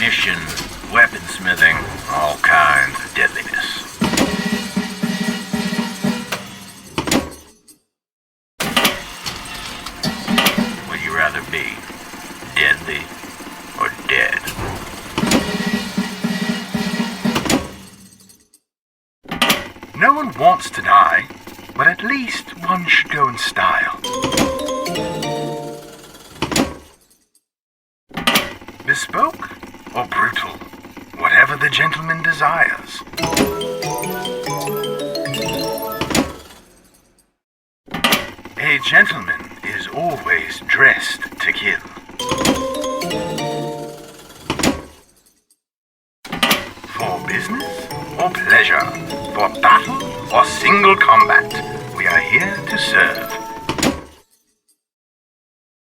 ammunition, weaponsmithing, all kinds of deadliness. Would you rather be deadly or dead? No one wants to die, but at least one should go in style. Bespoke or brutal, whatever the gentleman desires. A gentleman is always dressed to kill. For business or pleasure, for battle or single combat, we are here to serve.